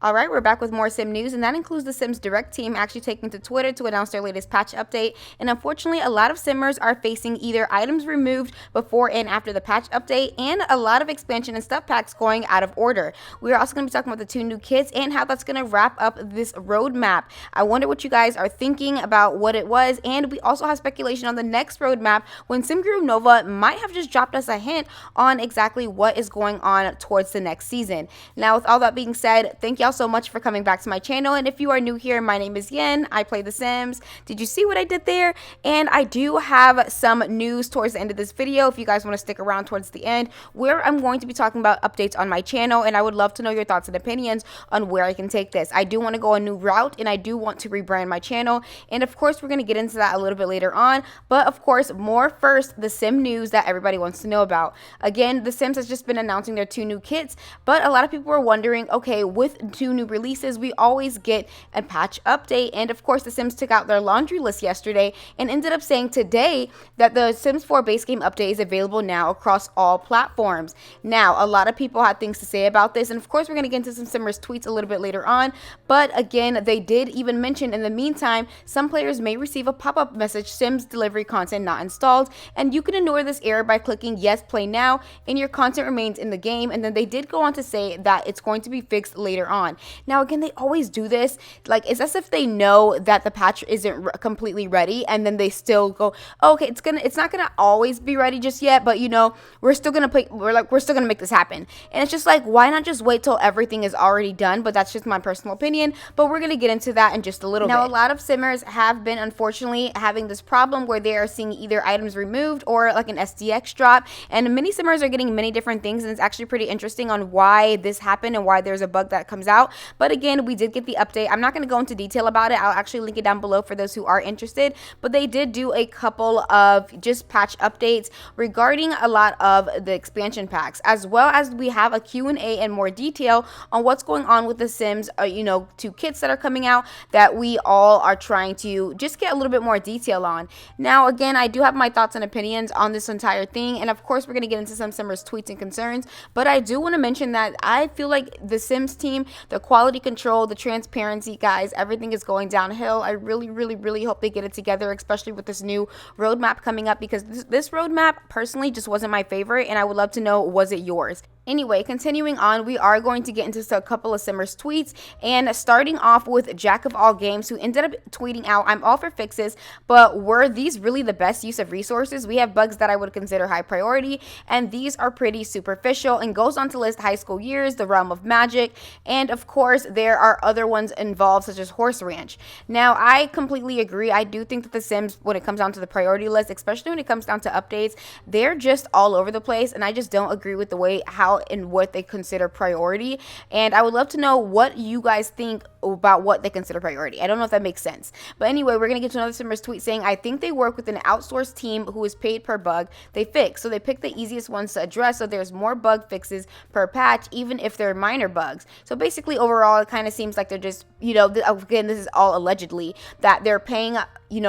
Alright, we're back with more Sim news, and that includes the Sims Direct team actually taking to Twitter to announce their latest patch update. And unfortunately, a lot of Simmers are facing either items removed before and after the patch update, and a lot of expansion and stuff packs going out of order. We're also going to be talking about the 2 new kits and how that's going to wrap up this roadmap. I wonder what you guys are thinking about what it was, and we also have speculation on the next roadmap when SimGuru Nova might have just dropped us a hint on exactly what is going on towards the next season. Now, with all that being said, thank y'all so much for coming back to my channel, and if you are new here, my name is Yen. I play The Sims. Did you see what I did there? And I do have some news towards the end of this video if you guys want to stick around towards the end, where I'm going to be talking about updates on my channel, and I would love to know your thoughts and opinions on where I can take this. I do want to go a new route, and I do want to rebrand my channel, and of course we're going to get into that a little bit later on, but of course more first, the Sim news that everybody wants to know about. Again, The Sims has just been announcing their 2 new kits, but a lot of people were wondering, okay, with 2 new releases, we always get a patch update. And of course, The Sims took out their laundry list yesterday and ended up saying today that the Sims 4 base game update is available now across all platforms. Now, a lot of people had things to say about this, and of course, we're going to get into some Simmers tweets a little bit later on. But again, they did even mention in the meantime, some players may receive a pop-up message, Sims delivery content not installed, and you can ignore this error by clicking yes, play now, and your content remains in the game. And then they did go on to say that it's going to be fixed later on. Now, again, they always do this. Like, it's as if they know that the patch isn't completely ready, and then they still go, oh, okay, it's not gonna always be ready just yet, but you know, we're still gonna make this happen. And it's just like, why not just wait till everything is already done? But that's just my personal opinion, but we're gonna get into that in just a little bit. Now, a lot of Simmers have been unfortunately having this problem where they are seeing either items removed or like an SDX drop, and many Simmers are getting many different things, and it's actually pretty interesting on why this happened and why there's a bug that comes out. But again, we did get the update. I'm not going to go into detail about it. I'll actually link it down below for those who are interested, but they did do a couple of just patch updates regarding a lot of the expansion packs, as well as we have a Q&A and more detail on what's going on with the Sims 2 kits that are coming out that we all are trying to just get a little bit more detail on. Now, again, I do have my thoughts and opinions on this entire thing, and of course we're going to get into some Simmers tweets and concerns, but I do want to mention that I feel like the Sims team, the quality control, the transparency, guys, everything is going downhill. I really hope they get it together, especially with this new roadmap coming up, because this roadmap personally just wasn't my favorite, and I would love to know, was it yours? Anyway, continuing on, we are going to get into a couple of Simmers tweets, and starting off with Jack of All Games, who ended up tweeting out, I'm all for fixes, but were these really the best use of resources? We have bugs that I would consider high priority, and these are pretty superficial, and goes on to list high school years, the realm of magic, and of course, there are other ones involved, such as Horse Ranch. Now, I completely agree. I do think that the Sims, when it comes down to the priority list, especially when it comes down to updates, they're just all over the place, and I just don't agree with the way how and what they consider priority. And I would love to know what you guys think about what they consider priority. I don't know if that makes sense. But anyway, we're going to get to another Simmers tweet saying, I think they work with an outsourced team who is paid per bug they fix. So they pick the easiest ones to address, so there's more bug fixes per patch, even if they're minor bugs. So basically, overall, it kind of seems like they're just, again, this is all allegedly, that they're paying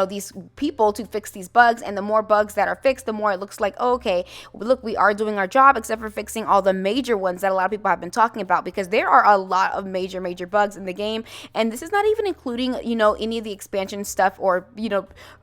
these people to fix these bugs, and the more bugs that are fixed, the more it looks like, oh, okay, look, we are doing our job, except for fixing all the major ones that a lot of people have been talking about, because there are a lot of major bugs in the game, and this is not even including any of the expansion stuff or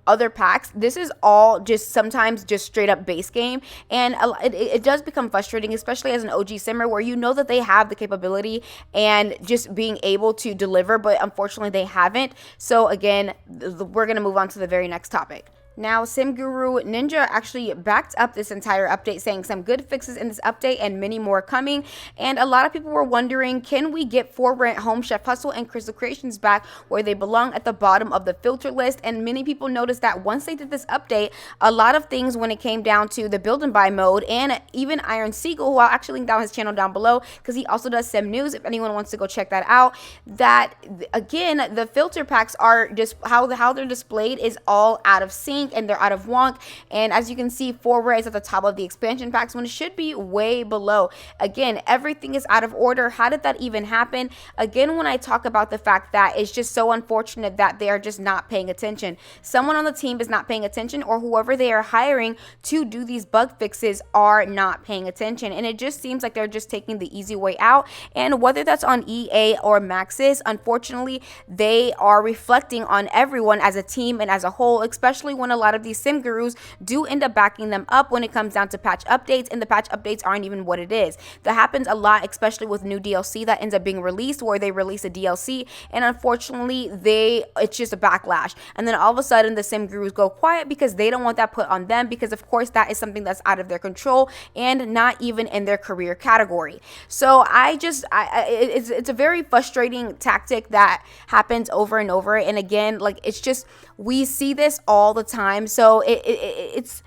other packs. This is all just sometimes just straight up base game, and it does become frustrating, especially as an OG simmer, where that they have the capability and just being able to deliver, but unfortunately they haven't. So again, we're gonna move on to the very next topic. Now, SimGuru Ninja actually backed up this entire update, saying some good fixes in this update and many more coming. And a lot of people were wondering, can we get For Rent, Home Chef Hustle, and Crystal Creations back where they belong at the bottom of the filter list? And many people noticed that once they did this update, a lot of things when it came down to the build and buy mode, and even IronSeagull, who I'll actually link down his channel down below, because he also does Sim News if anyone wants to go check that out, that again, the filter packs are just how they're displayed is all out of sync. ink and they're out of wonk. And as you can see, forward is at the top of the expansion packs when it should be way below. Again, everything is out of order. How did that even happen? Again, when I talk about the fact that it's just so unfortunate that they are just not paying attention. Someone on the team is not paying attention, or whoever they are hiring to do these bug fixes are not paying attention. And it just seems like they're just taking the easy way out. And whether that's on EA or Maxis, unfortunately, they are reflecting on everyone as a team and as a whole, especially when a lot of these sim gurus do end up backing them up when it comes down to patch updates, and the patch updates aren't even what it is. That happens a lot, especially with new DLC that ends up being released, where they release a DLC and unfortunately it's just a backlash, and then all of a sudden the sim gurus go quiet because they don't want that put on them, because of course that is something that's out of their control and not even in their career category. So it's a very frustrating tactic that happens over and over. And again, like, it's just, we see this all the time. So it's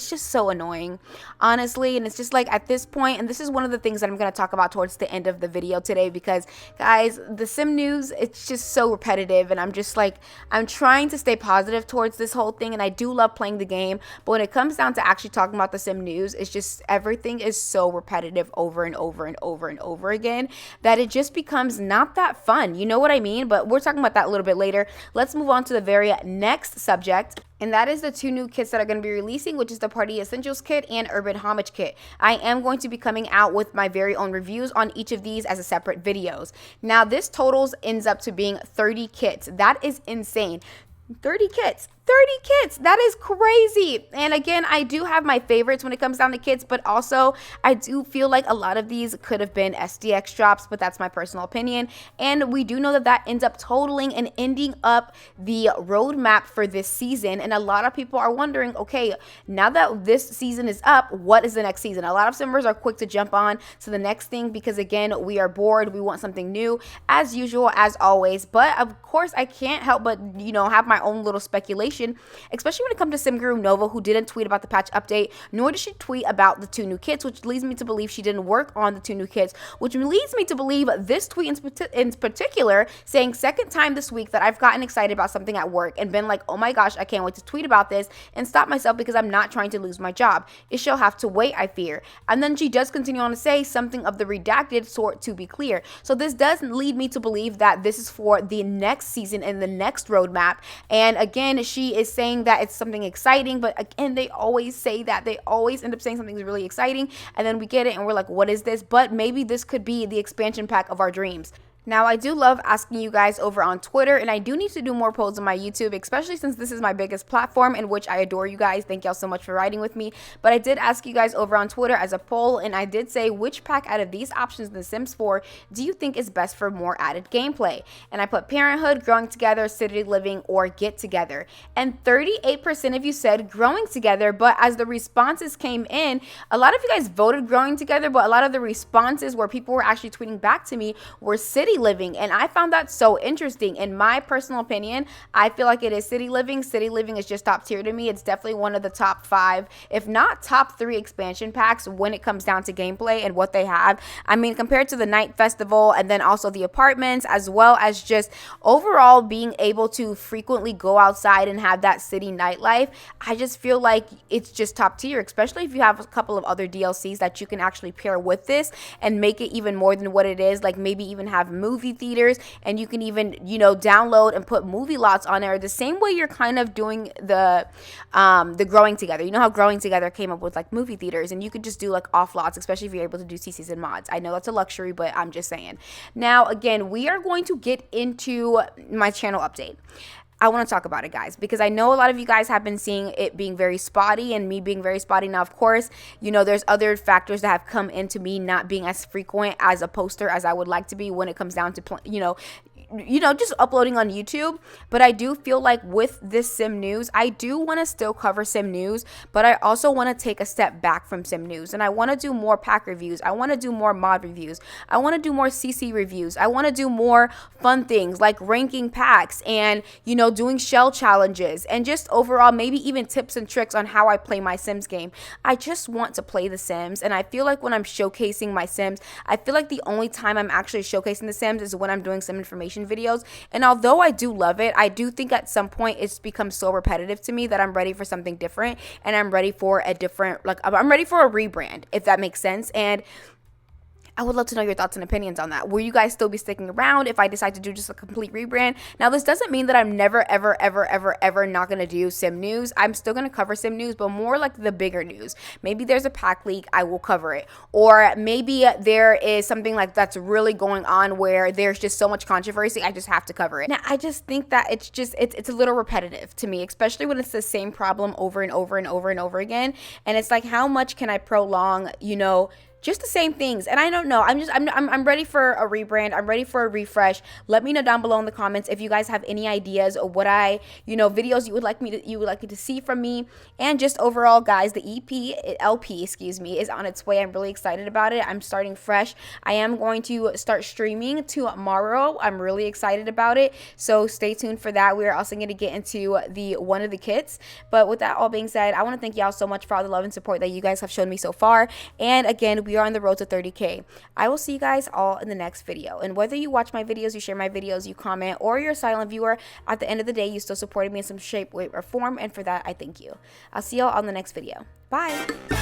just so annoying, honestly. And it's just like, at this point, and this is one of the things that I'm going to talk about towards the end of the video today, because guys, the sim news, it's just so repetitive, and I'm just like, I'm trying to stay positive towards this whole thing, and I do love playing the game, but when it comes down to actually talking about the sim news, it's just, everything is so repetitive over and over and over and over again that it just becomes not that fun. You know what I mean? But we're talking about that a little bit later. Let's move on to the very next subject, and that is the two new kits that are going to be releasing, which is the Party Essentials kit and Urban Homage kit. I am going to be coming out with my very own reviews on each of these as a separate videos. Now, this totals ends up to being 30 kits. That is insane. 30 kits. 30 kits. That is crazy. And again, I do have my favorites when it comes down to kits, but also I do feel like a lot of these could have been SDX drops, but that's my personal opinion. And we do know that that ends up totaling and ending up the roadmap for this season. And a lot of people are wondering, okay, now that this season is up, what is the next season? A lot of simmers are quick to jump on to the next thing because, again, we are bored. We want something new, as usual, as always. But of course, I can't help but, have my own little speculation, especially when it comes to SimGuru Nova, who didn't tweet about the patch update, nor did she tweet about the two new kits, which leads me to believe she didn't work on the two new kits, which leads me to believe this tweet in particular, saying, second time this week that I've gotten excited about something at work and been like, oh my gosh, I can't wait to tweet about this, and stop myself because I'm not trying to lose my job. It shall have to wait, I fear. And then she does continue on to say something of the redacted sort, to be clear. So this does lead me to believe that this is for the next season and the next roadmap. And again, she is saying that it's something exciting, but again, they always say that. They always end up saying something's really exciting, and then we get it and we're like, what is this? But maybe this could be the expansion pack of our dreams. Now, I do love asking you guys over on Twitter, and I do need to do more polls on my YouTube, especially since this is my biggest platform, in which I adore you guys. Thank y'all so much for riding with me. But I did ask you guys over on Twitter as a poll, and I did say, which pack out of these options in The Sims 4 do you think is best for more added gameplay? And I put Parenthood, Growing Together, City Living, or Get Together. And 38% of you said Growing Together, but as the responses came in, a lot of you guys voted Growing Together, but a lot of the responses where people were actually tweeting back to me were City Living, and I found that so interesting. In my personal opinion, I feel like it is City Living. City Living is just top tier to me. It's definitely one of the top 5, if not top 3 expansion packs when it comes down to gameplay and what they have. I mean, compared to the Night Festival and then also the apartments, as well as just overall being able to frequently go outside and have that city nightlife, I just feel like it's just top tier, especially if you have a couple of other DLCs that you can actually pair with this and make it even more than what it is. Like maybe even have movie theaters, and you can even download and put movie lots on there, the same way you're kind of doing the Growing Together. You know how Growing Together came up with like movie theaters, and you could just do like off lots, especially if you're able to do CCs and mods. I know that's a luxury, but I'm just saying. Now again, we are going to get into my channel update. I want to talk about it, guys, because I know a lot of you guys have been seeing it being very spotty and me being very spotty. Now, of course, there's other factors that have come into me not being as frequent as a poster as I would like to be when it comes down to, just uploading on YouTube. But I do feel like with this sim news, I do want to still cover sim news, but I also want to take a step back from sim news, and I want to do more pack reviews. I want to do more mod reviews. I want to do more CC reviews. I want to do more fun things like ranking packs and, doing shell challenges, and just overall maybe even tips and tricks on how I play my Sims game. I just want to play the Sims, and I feel like when I'm showcasing my Sims, I feel like the only time I'm actually showcasing the Sims is when I'm doing some information reaction videos. And although I do love it, I do think at some point it's become so repetitive to me that I'm ready for something different, and I'm ready for a different, like, I'm ready for a rebrand, if that makes sense. And I would love to know your thoughts and opinions on that. Will you guys still be sticking around if I decide to do just a complete rebrand? Now, this doesn't mean that I'm never, ever not going to do sim news. I'm still going to cover sim news, but more like the bigger news. Maybe there's a pack leak, I will cover it. Or maybe there is something like that's really going on where there's just so much controversy, I just have to cover it. Now, I just think that it's a little repetitive to me, especially when it's the same problem over and over and over and over again. And it's like, how much can I prolong, you know, just the same things? And I don't know. I'm ready for a rebrand. I'm ready for a refresh. Let me know down below in the comments if you guys have any ideas of what videos you would like me to see from me. And just overall, guys, the LP, excuse me, is on its way. I'm really excited about it. I'm starting fresh. I am going to start streaming tomorrow. I'm really excited about it. So stay tuned for that. We're also going to get into one of the kits. But with that all being said, I want to thank y'all so much for all the love and support that you guys have shown me so far. And again, we are on the road to 30K. I will see you guys all in the next video. And whether you watch my videos, you share my videos, you comment, or you're a silent viewer, at the end of the day, you still supported me in some shape, way, or form. And for that, I thank you. I'll see y'all on the next video. Bye.